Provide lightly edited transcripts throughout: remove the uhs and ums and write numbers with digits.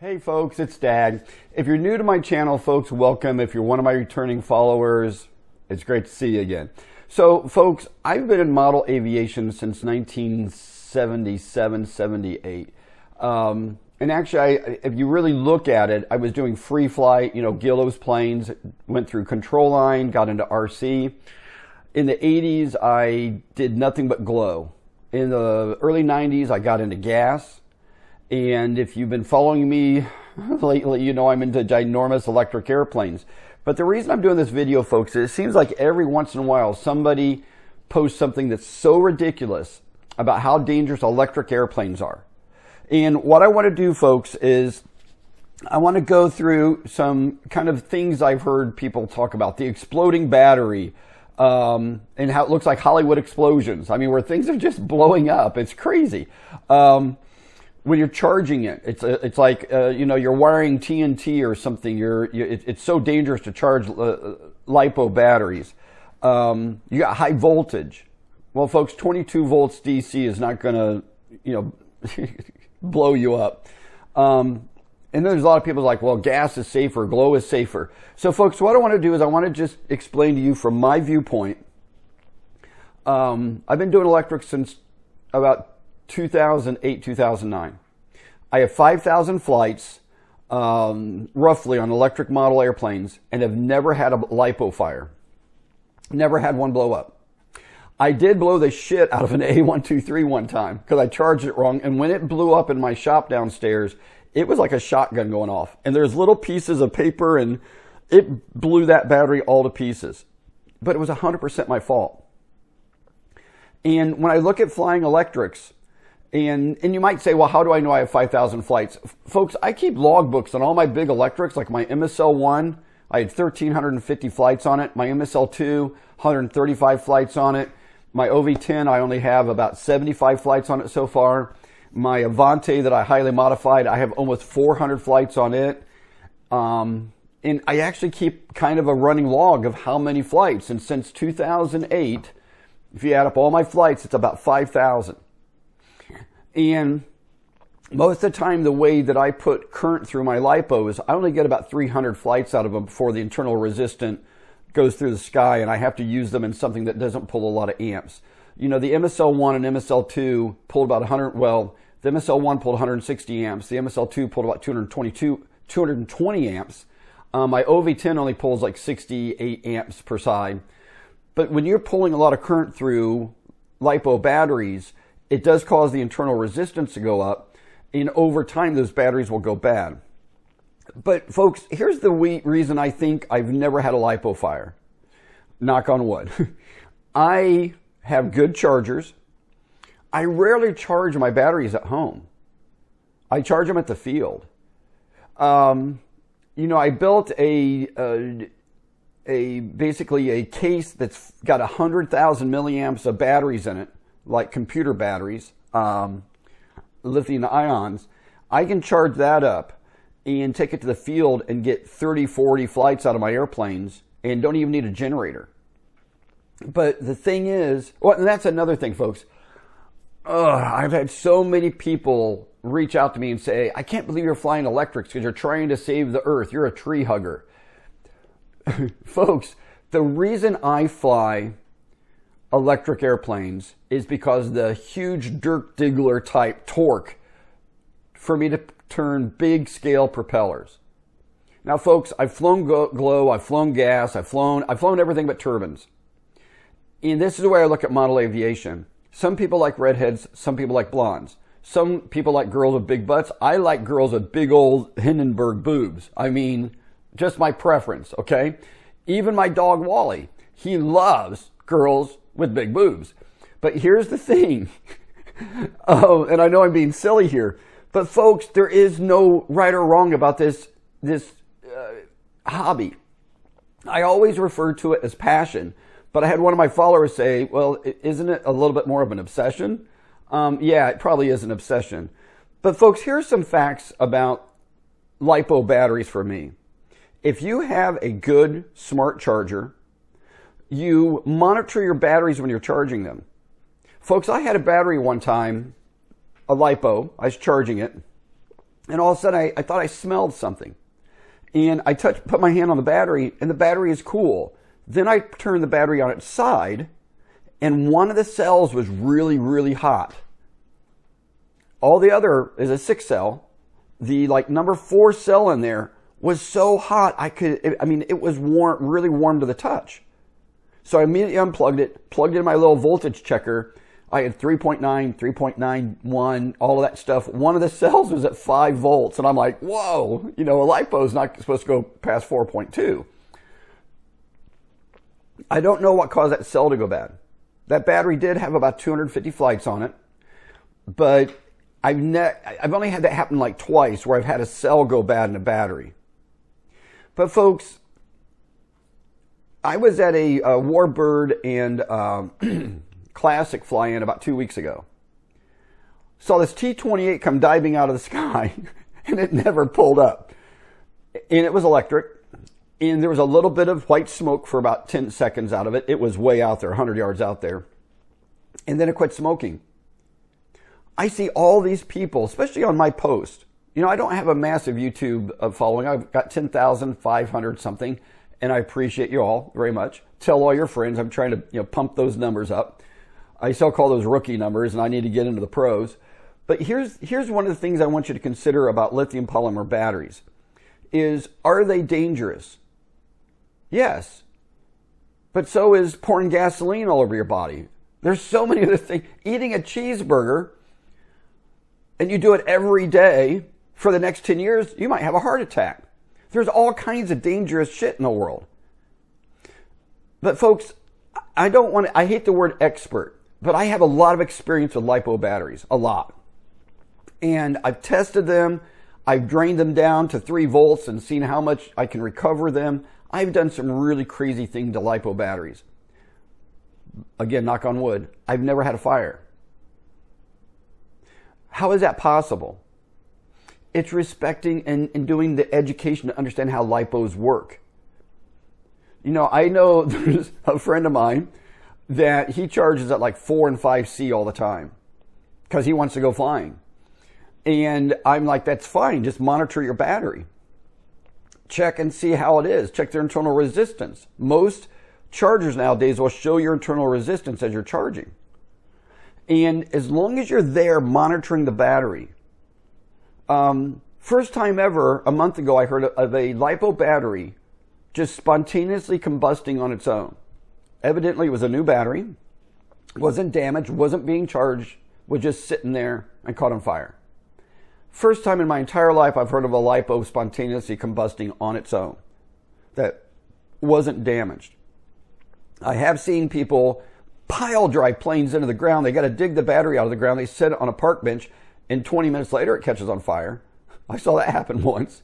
Hey folks, it's Dad. If you're new to my channel, folks, welcome. If you're one of my returning followers, it's great to see you again. So folks, I've been in model aviation since 1977, 78. And actually, if you really look at it, I was doing free flight, Gillows planes, went through control line, got into RC. In the 80s, I did nothing but glow. In the early 90s, I got into gas. And if you've been following me lately, you know I'm into ginormous electric airplanes. But the reason I'm doing this video, folks, is it seems like every once in a while somebody posts something that's so ridiculous about how dangerous electric airplanes are. And what I want to do, folks, is I want to go through some kind of things I've heard people talk about. The exploding battery, and how it looks like Hollywood explosions. I mean, where things are just blowing up. It's crazy. When you're charging it, it's like you're wiring TNT or something. It's so dangerous to charge LiPo batteries. You got high voltage. Well, folks, 22 volts DC is not going to blow you up. And then there's a lot of people like, well, gas is safer, glow is safer. So, folks, what I want to do is I want to just explain to you from my viewpoint. I've been doing electric since about 2008, 2009. I have 5,000 flights, roughly, on electric model airplanes, and have never had a LiPo fire. Never had one blow up. I did blow the shit out of an A123 one time because I charged it wrong, and when it blew up in my shop downstairs, it was like a shotgun going off. And there's little pieces of paper, and it blew that battery all to pieces. But it was 100% my fault. And when I look at flying electrics, and you might say, well, how do I know I have 5,000 flights? Folks, I keep logbooks on all my big electrics, like my Emmaselle 1, I had 1,350 flights on it. My Emmaselle 2, 135 flights on it. My OV-10, I only have about 75 flights on it so far. My Avanti that I highly modified, I have almost 400 flights on it. And I actually keep kind of a running log of how many flights. And since 2008, if you add up all my flights, it's about 5,000. And most of the time, the way that I put current through my LiPo is I only get about 300 flights out of them before the internal resistant goes through the sky, and I have to use them in something that doesn't pull a lot of amps. The Emmaselle 1 and Emmaselle 2 pulled about 100, well, the Emmaselle 1 pulled 160 amps. The Emmaselle 2 pulled about 220 amps. My OV-10 only pulls like 68 amps per side. But when you're pulling a lot of current through LiPo batteries, it does cause the internal resistance to go up, and over time, those batteries will go bad. But folks, here's the reason I think I've never had a LiPo fire. Knock on wood. I have good chargers. I rarely charge my batteries at home. I charge them at the field. I built basically a case that's got 100,000 milliamps of batteries in it, like computer batteries, lithium ions. I can charge that up and take it to the field and get 30, 40 flights out of my airplanes and don't even need a generator. But the thing is, well, and that's another thing, folks. I've had so many people reach out to me and say, I can't believe you're flying electrics because you're trying to save the earth. You're a tree hugger. Folks, the reason I fly electric airplanes is because the huge Dirk Diggler type torque for me to turn big scale propellers. Now, folks, I've flown glow, I've flown gas, I've flown everything but turbines. And this is the way I look at model aviation. Some people like redheads, some people like blondes. Some people like girls with big butts. I like girls with big old Hindenburg boobs. I mean, just my preference, okay? Even my dog Wally, he loves girls with big boobs. But here's the thing. And I know I'm being silly here, but folks, there is no right or wrong about this hobby. I always refer to it as passion, but I had one of my followers say, well, isn't it a little bit more of an obsession? Yeah, it probably is an obsession. But folks, here's some facts about LiPo batteries for me. If you have a good smart charger, you monitor your batteries when you're charging them. Folks, I had a battery one time, a LiPo. I was charging it, And all of a sudden, I thought I smelled something. And I put my hand on the battery, and the battery is cool. Then I turned the battery on its side, and one of the cells was really, really hot. All the other is a 6 cell. The number 4 cell in there was so hot, it was warm, really warm to the touch. So I immediately unplugged it, plugged in my little voltage checker. I had 3.9, 3.91, all of that stuff. One of the cells was at 5 volts, and I'm like, whoa, a LiPo is not supposed to go past 4.2. I don't know what caused that cell to go bad. That battery did have about 250 flights on it, but I've only had that happen like twice where I've had a cell go bad in a battery. But folks, I was at a Warbird and Classic fly-in about 2 weeks ago. Saw this T-28 come diving out of the sky, and it never pulled up. And it was electric, and there was a little bit of white smoke for about 10 seconds out of it. It was way out there, 100 yards out there. And then it quit smoking. I see all these people, especially on my post. I don't have a massive YouTube following. I've got 10,500 something, and I appreciate you all very much. Tell all your friends. I'm trying to pump those numbers up. I still call those rookie numbers, and I need to get into the pros. But here's one of the things I want you to consider about lithium polymer batteries is, are they dangerous? Yes. But so is pouring gasoline all over your body. There's so many other things. Eating a cheeseburger, and you do it every day for the next 10 years, you might have a heart attack. There's all kinds of dangerous shit in the world. But folks, I hate the word expert, but I have a lot of experience with LiPo batteries, a lot. And I've tested them. I've drained them down to 3 volts and seen how much I can recover them. I've done some really crazy things to LiPo batteries. Again, knock on wood, I've never had a fire. How is that possible? It's respecting and doing the education to understand how LiPos work. I know there's a friend of mine that he charges at like 4 and 5C all the time because he wants to go flying. And I'm like, that's fine. Just monitor your battery. Check and see how it is. Check their internal resistance. Most chargers nowadays will show your internal resistance as you're charging. And as long as you're there monitoring the battery, first time ever, a month ago, I heard of a LiPo battery just spontaneously combusting on its own. Evidently, it was a new battery, wasn't damaged, wasn't being charged, was just sitting there and caught on fire. First time in my entire life I've heard of a LiPo spontaneously combusting on its own that wasn't damaged. I have seen people pile drive planes into the ground. They got to dig the battery out of the ground. They sit it on a park bench, and 20 minutes later it catches on fire. I saw that happen once.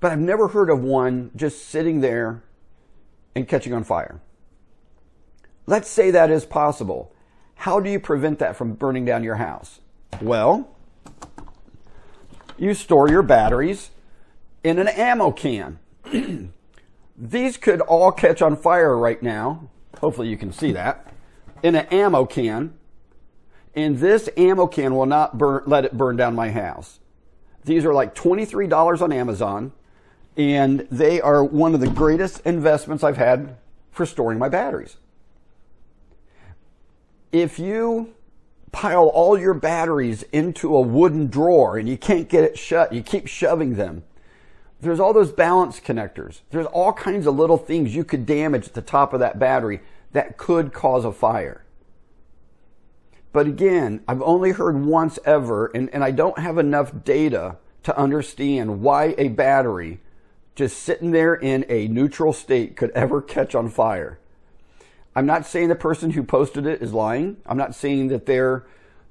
But I've never heard of one just sitting there and catching on fire. Let's say that is possible. How do you prevent that from burning down your house? Well, you store your batteries in an ammo can. These could all catch on fire right now. Hopefully you can see that. In an ammo can. And this ammo can will not let it burn down my house. These are like $23 on Amazon. And they are one of the greatest investments I've had for storing my batteries. If you pile all your batteries into a wooden drawer and you can't get it shut, you keep shoving them, there's all those balance connectors. There's all kinds of little things you could damage at the top of that battery that could cause a fire. But again, I've only heard once ever, and I don't have enough data to understand why a battery just sitting there in a neutral state could ever catch on fire. I'm not saying the person who posted it is lying. I'm not saying that they're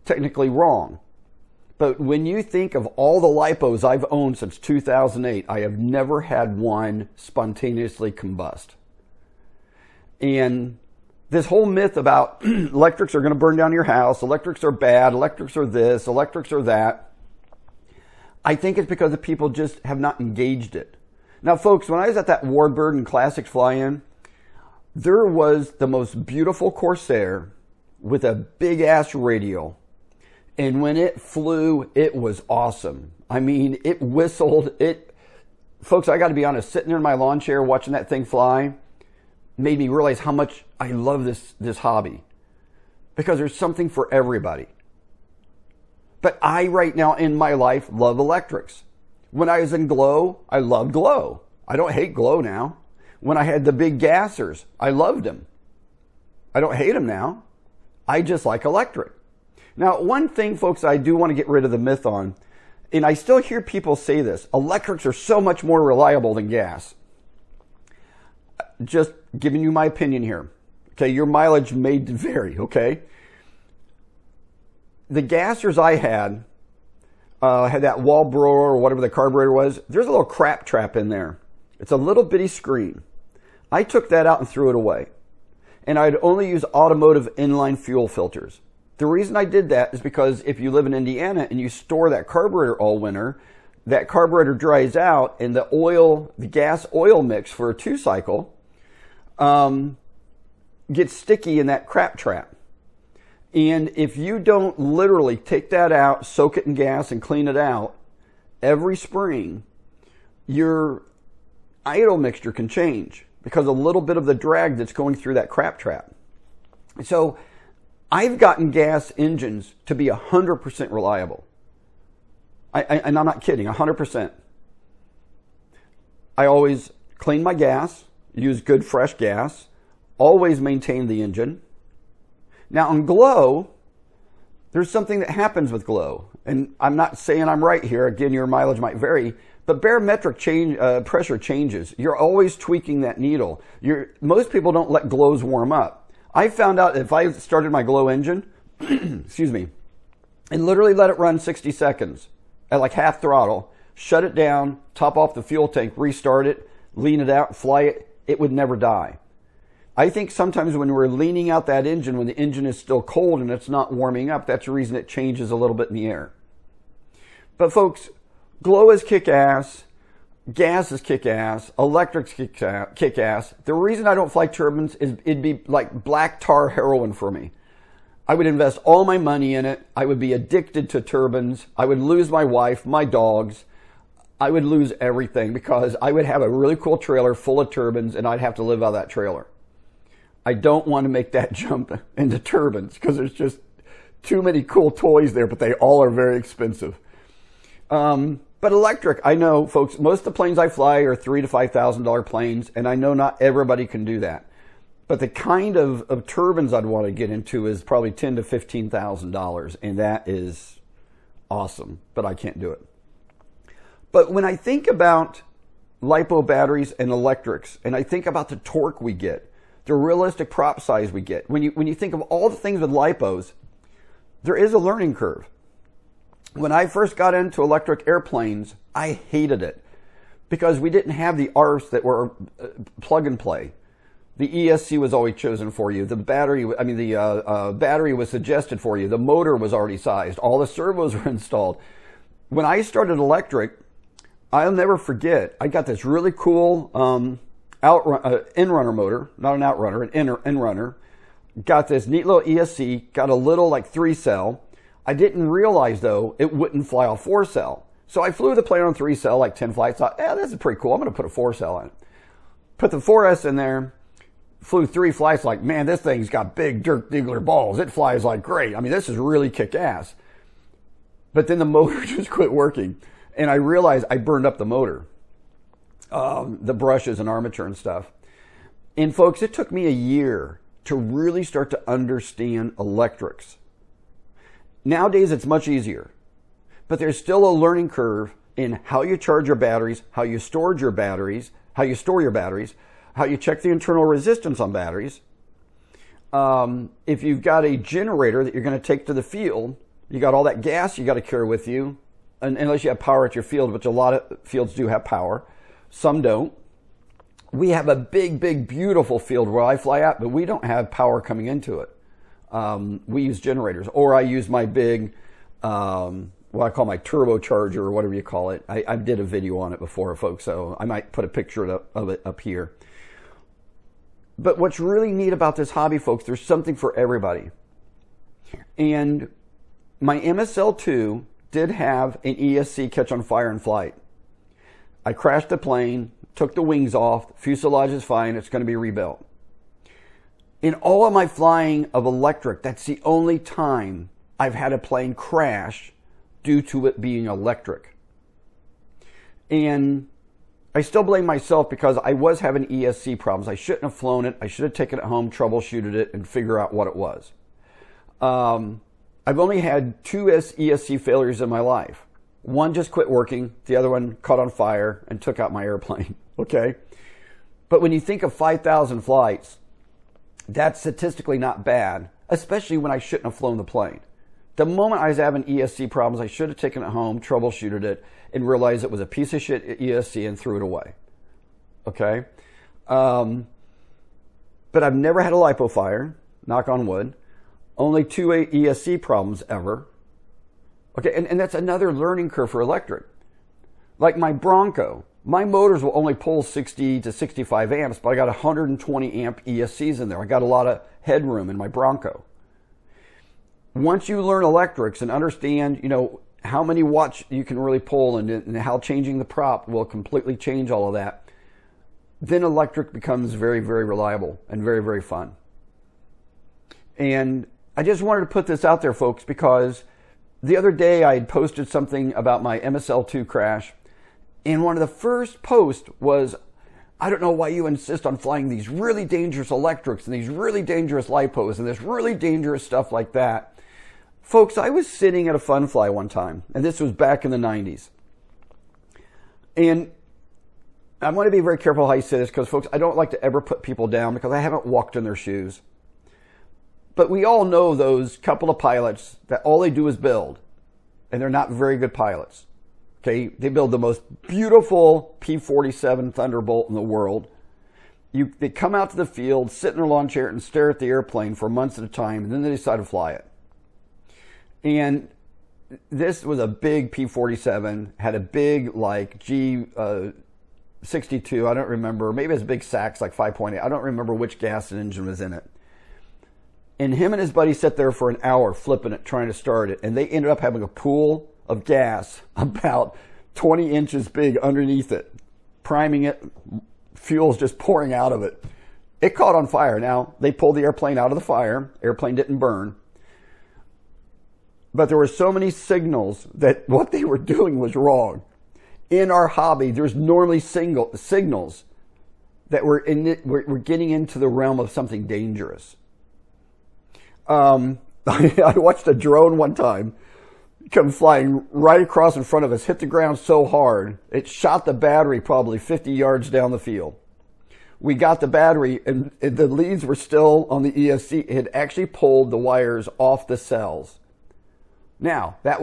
technically wrong. But when you think of all the LiPos I've owned since 2008, I have never had one spontaneously combust. And this whole myth about electrics are going to burn down your house, electrics are bad, electrics are this, electrics are that, I think it's because the people just have not engaged it. Now, folks, when I was at that Warbird and Classic fly-in, there was the most beautiful Corsair with a big-ass radio. And when it flew, it was awesome. I mean, it whistled. Folks, I got to be honest, sitting there in my lawn chair watching that thing fly made me realize how much I love this hobby, because there's something for everybody. But I, right now in my life, love electrics. When I was in glow, I loved glow. I don't hate glow now. When I had the big gassers, I loved them. I don't hate them now. I just like electric. Now, one thing, folks, I do want to get rid of the myth on, and I still hear people say this: electrics are so much more reliable than gas. Just giving you my opinion here. Okay, your mileage may vary, okay? The gassers I had that wall blower or whatever the carburetor was, there's a little crap trap in there. It's a little bitty screen. I took that out and threw it away. And I'd only use automotive inline fuel filters. The reason I did that is because if you live in Indiana and you store that carburetor all winter, that carburetor dries out and the gas oil mix for a 2-cycle gets sticky in that crap trap. And if you don't literally take that out, soak it in gas and clean it out every spring, your idle mixture can change because a little bit of the drag that's going through that crap trap. So I've gotten gas engines to be 100% reliable. And I'm not kidding, 100%. I always clean my gas, use good fresh gas, always maintain the engine. Now on glow, there's something that happens with glow. And I'm not saying I'm right here. Again, your mileage might vary. But barometric pressure changes. You're always tweaking that needle. Most people don't let glows warm up. I found out if I started my glow engine, excuse me, and literally let it run 60 seconds at like half throttle, shut it down, top off the fuel tank, restart it, lean it out, fly it, it would never die. I think sometimes when we're leaning out that engine, when the engine is still cold and it's not warming up, that's the reason it changes a little bit in the air. But folks, glow is kick-ass, gas is kick-ass, electric's kick-ass. The reason I don't fly turbines is it'd be like black tar heroin for me. I would invest all my money in it. I would be addicted to turbines. I would lose my wife, my dogs. I would lose everything because I would have a really cool trailer full of turbines and I'd have to live out of that trailer. I don't want to make that jump into turbines because there's just too many cool toys there, but they all are very expensive. But electric, I know, folks, most of the planes I fly are $3,000 to $5,000 planes, and I know not everybody can do that. But the kind of turbines I'd want to get into is probably $10,000 to $15,000, and that is awesome, but I can't do it. But when I think about LiPo batteries and electrics, and I think about the torque we get, the realistic prop size we get, when you think of all the things with LiPos, there is a learning curve. When I first got into electric airplanes, I hated it because we didn't have the ARFs that were plug and play. The ESC was always chosen for you. The battery was suggested for you. The motor was already sized. All the servos were installed. When I started electric, I'll never forget, I got this really cool in-runner motor, not an outrunner, an in-runner. Got this neat little ESC, got a little like 3-cell. I didn't realize though, it wouldn't fly off 4-cell. So I flew the plane on 3-cell, like 10 flights, thought, yeah, this is pretty cool. I'm going to put a 4-cell on it. Put the 4S in there, flew 3 flights, like, man, this thing's got big Dirk Diggler balls. It flies like great. I mean, this is really kick-ass. But then the motor just quit working. And I realized I burned up the motor, the brushes and armature and stuff. And folks, it took me a year to really start to understand electrics. Nowadays, it's much easier, but there's still a learning curve in how you charge your batteries, how you store your batteries, how you check the internal resistance on batteries. If you've got a generator that you're going to take to the field, you got all that gas you got to carry with you, unless you have power at your field, which a lot of fields do have power. Some don't. We have a big, big, beautiful field where I fly at, but we don't have power coming into it. We use generators, or I use my big, what I call my turbocharger or whatever you call it. I did a video on it before, folks, so I might put a picture of it up here. But what's really neat about this hobby, folks, there's something for everybody. And my Emmaselle 2 did have an ESC catch on fire in flight. I crashed the plane, took the wings off, fuselage is fine, it's going to be rebuilt. In all of my flying of electric, that's the only time I've had a plane crash due to it being electric. And I still blame myself because I was having ESC problems. I shouldn't have flown it. I should have taken it home, troubleshooted it, and figure out what it was. I've only had 2 ESC failures in my life. One just quit working. The other one caught on fire and took out my airplane. Okay? But when you think of 5,000 flights, that's statistically not bad, especially when I shouldn't have flown the plane. The moment I was having ESC problems, I should have taken it home, troubleshooted it, and realized it was a piece of shit ESC and threw it away. Okay? But I've never had a LiPo fire, knock on wood. Only 2 ESC problems ever. Okay, and that's another learning curve for electric. Like my Bronco, my motors will only pull 60 to 65 amps, but I got 120 amp ESCs in there. I got a lot of headroom in my Bronco. Once you learn electrics and understand, how many watts you can really pull and how changing the prop will completely change all of that, then electric becomes very, very reliable and very, very fun. And I just wanted to put this out there, folks, because the other day I had posted something about my Emmaselle 2 crash, and one of the first posts was, I don't know why you insist on flying these really dangerous electrics and these really dangerous LiPos and this really dangerous stuff like that. Folks, I was sitting at a fun fly one time, and this was back in the 90s. And I want to be very careful how I say this because, folks, I don't like to ever put people down because I haven't walked in their shoes. But we all know those couple of pilots that all they do is build, and they're not very good pilots. Okay, they build the most beautiful P-47 Thunderbolt in the world. They come out to the field, sit in their lawn chair, and stare at the airplane for months at a time, and then they decide to fly it. And this was a big P-47, had a big G62, I don't remember, maybe it was a big Sax like 5.8, I don't remember which gas engine was in it. And him and his buddy sat there for an hour flipping it, trying to start it. And they ended up having a pool of gas about 20 inches big underneath it, priming it, fuel's just pouring out of it. It caught on fire. Now, they pulled the airplane out of the fire. Airplane didn't burn. But there were so many signals that what they were doing was wrong. In our hobby, there's normally signals that we're getting into the realm of something dangerous. I watched a drone one time come flying right across in front of us, hit the ground so hard, it shot the battery probably 50 yards down the field. We got the battery, and the leads were still on the ESC. It had actually pulled the wires off the cells. Now, that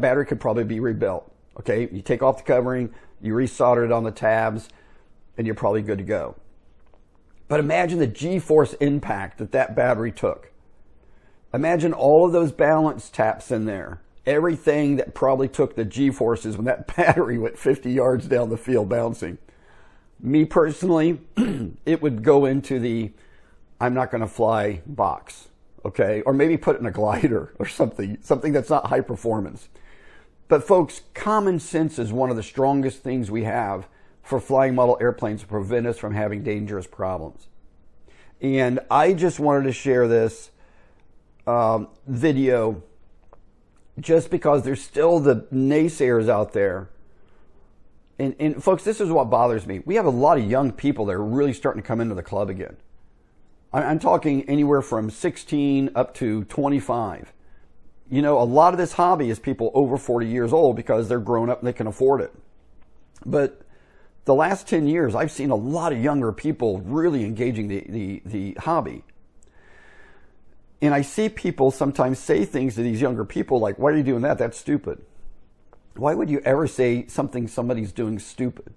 battery could probably be rebuilt. Okay, you take off the covering, you resolder it on the tabs, and you're probably good to go. But imagine the G-force impact that battery took. Imagine all of those balance taps in there. Everything that probably took the G-forces when that battery went 50 yards down the field bouncing. Me personally, it would go into the I'm not going to fly box, okay? Or maybe put it in a glider or something that's not high performance. But folks, common sense is one of the strongest things we have for flying model airplanes to prevent us from having dangerous problems. And I just wanted to share this video just because there's still the naysayers out there. And folks, this is what bothers me. We have a lot of young people that are really starting to come into the club again. I'm talking anywhere from 16 up to 25. A lot of this hobby is people over 40 years old because they're grown up and they can afford it. But the last 10 years, I've seen a lot of younger people really engaging the hobby. And I see people sometimes say things to these younger people like, why are you doing that? That's stupid. Why would you ever say somebody's doing stupid?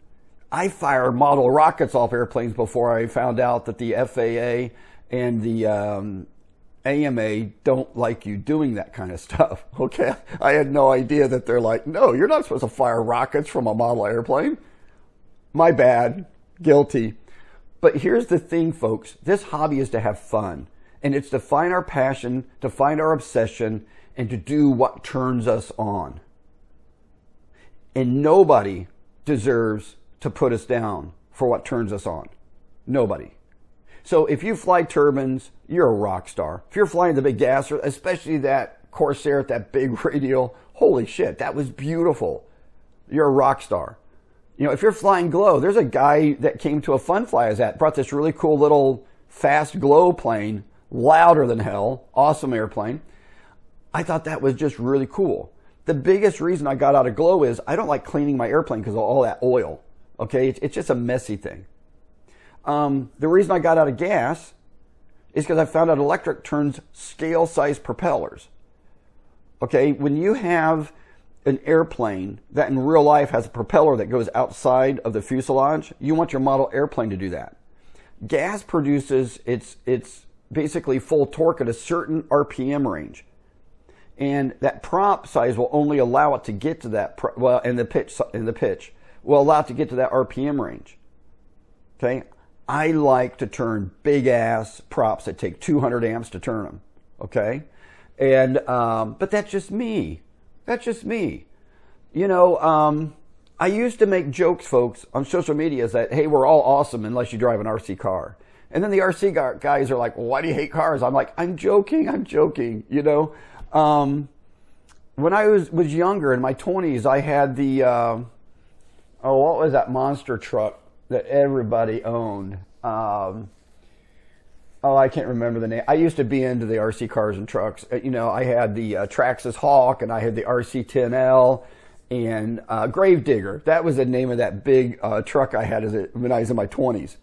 I fired model rockets off airplanes before I found out that the FAA and the AMA don't like you doing that kind of stuff. Okay, I had no idea that they're like, no, you're not supposed to fire rockets from a model airplane. My bad, guilty. But here's the thing, folks. This hobby is to have fun. And it's to find our passion, to find our obsession, and to do what turns us on. And nobody deserves to put us down for what turns us on. Nobody. So if you fly turbines, you're a rock star. If you're flying the big gasser, especially that Corsair at that big radial, holy shit, that was beautiful. You're a rock star. You know, if you're flying glow, there's a guy that came to a fun fly I was at, brought this really cool little fast glow plane, louder than hell, awesome airplane. I thought that was just really cool. The biggest reason I got out of glow is I don't like cleaning my airplane because of all that oil. Okay, it's just a messy thing. The reason I got out of gas is because I found out electric turns scale-sized propellers. Okay, when you have an airplane that in real life has a propeller that goes outside of the fuselage, you want your model airplane to do that. Gas produces its basically full torque at a certain RPM range. And that prop size will only allow it to get to that, and the pitch will allow it to get to that RPM range. Okay? I like to turn big ass props that take 200 amps to turn them. Okay? And, but that's just me. That's just me. You know, I used to make jokes, folks, on social media that, hey, we're all awesome unless you drive an RC car. And then the RC guys are like, well, why do you hate cars? I'm like, I'm joking, you know. When I was younger, in my 20s, I had the, what was that monster truck that everybody owned? I can't remember the name. I used to be into the RC cars and trucks. You know, I had the Traxxas Hawk, and I had the RC-10L, and Gravedigger. That was the name of that big truck I had when I was in my 20s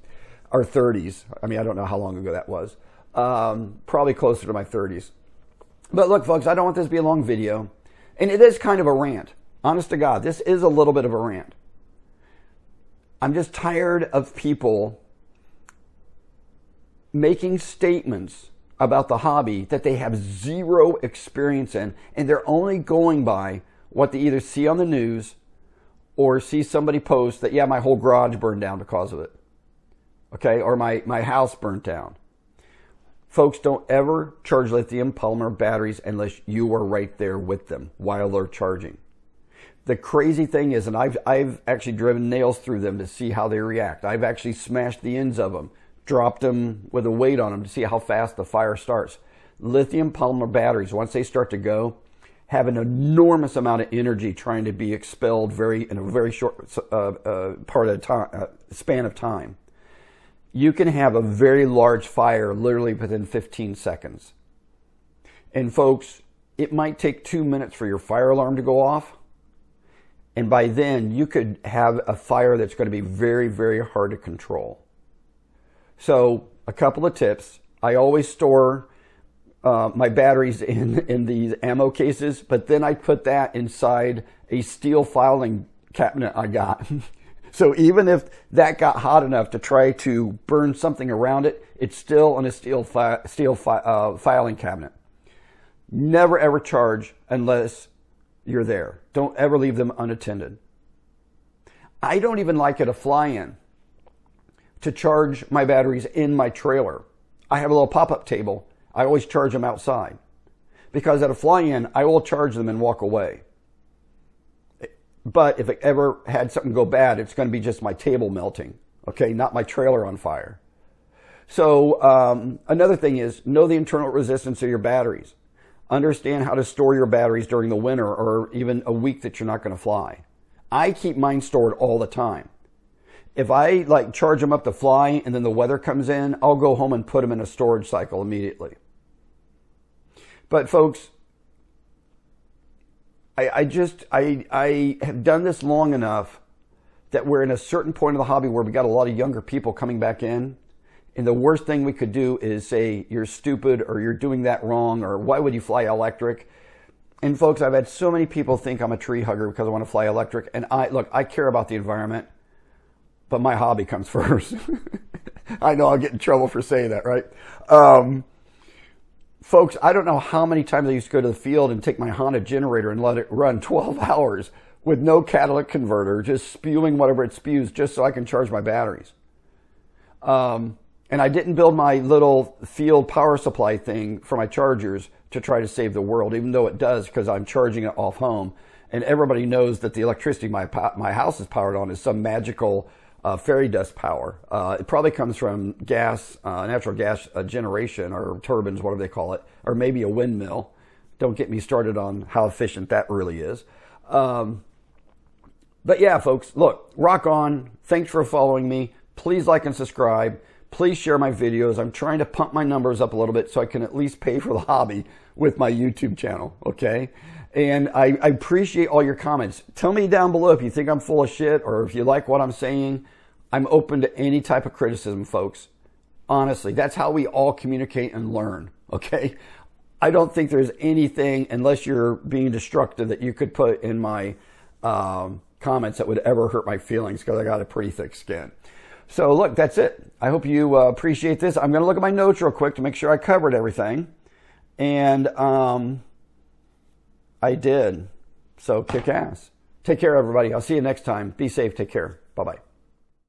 or 30s. I mean, I don't know how long ago that was. Probably closer to my 30s. But look, folks, I don't want this to be a long video. And it is kind of a rant. Honest to God, this is a little bit of a rant. I'm just tired of people making statements about the hobby that they have zero experience in, and they're only going by what they either see on the news or see somebody post that, yeah, my whole garage burned down because of it. Okay, or my house burnt down. Folks, don't ever charge lithium polymer batteries unless you are right there with them while they're charging. The crazy thing is, and I've actually driven nails through them to see how they react. I've actually smashed the ends of them, dropped them with a weight on them to see how fast the fire starts. Lithium polymer batteries, once they start to go, have an enormous amount of energy trying to be expelled in a very short span of time. You can have a very large fire literally within 15 seconds. And folks, it might take 2 minutes for your fire alarm to go off. And by then, you could have a fire that's going to be very, very hard to control. So, a couple of tips. I always store my batteries in these ammo cases, but then I put that inside a steel filing cabinet I got. So even if that got hot enough to try to burn something around it, it's still in a steel filing cabinet. Never ever charge unless you're there. Don't ever leave them unattended. I don't even like at a fly-in to charge my batteries in my trailer. I have a little pop-up table. I always charge them outside. Because at a fly-in, I will charge them and walk away. But if it ever had something go bad, it's going to be just my table melting, okay, not my trailer on fire. So another thing is know the internal resistance of your batteries. Understand how to store your batteries during the winter or even a week that you're not going to fly. I keep mine stored all the time. If I charge them up to fly and then the weather comes in, I'll go home and put them in a storage cycle immediately. But folks, I have done this long enough that we're in a certain point of the hobby where we got a lot of younger people coming back in. And the worst thing we could do is say, you're stupid or you're doing that wrong or why would you fly electric? And folks, I've had so many people think I'm a tree hugger because I want to fly electric. And I care about the environment, but my hobby comes first. I know I'll get in trouble for saying that, right? Folks, I don't know how many times I used to go to the field and take my Honda generator and let it run 12 hours with no catalytic converter, just spewing whatever it spews just so I can charge my batteries. And I didn't build my little field power supply thing for my chargers to try to save the world, even though it does because I'm charging it off home. and everybody knows that the electricity my house is powered on is some magical fairy dust power. It probably comes from gas, natural gas generation, or turbines, whatever they call it, or maybe a windmill. Don't get me started on how efficient that really is. But yeah, folks, look, rock on. Thanks for following me. Please like and subscribe. Please share my videos. I'm trying to pump my numbers up a little bit so I can at least pay for the hobby with my YouTube channel, okay? And I appreciate all your comments. Tell me down below if you think I'm full of shit or if you like what I'm saying. I'm open to any type of criticism, folks. Honestly, that's how we all communicate and learn, okay? I don't think there's anything, unless you're being destructive, that you could put in my comments that would ever hurt my feelings, because I got a pretty thick skin. So look, that's it. I hope you appreciate this. I'm going to look at my notes real quick to make sure I covered everything. And I did. So kick ass. Take care, everybody. I'll see you next time. Be safe. Take care. Bye-bye.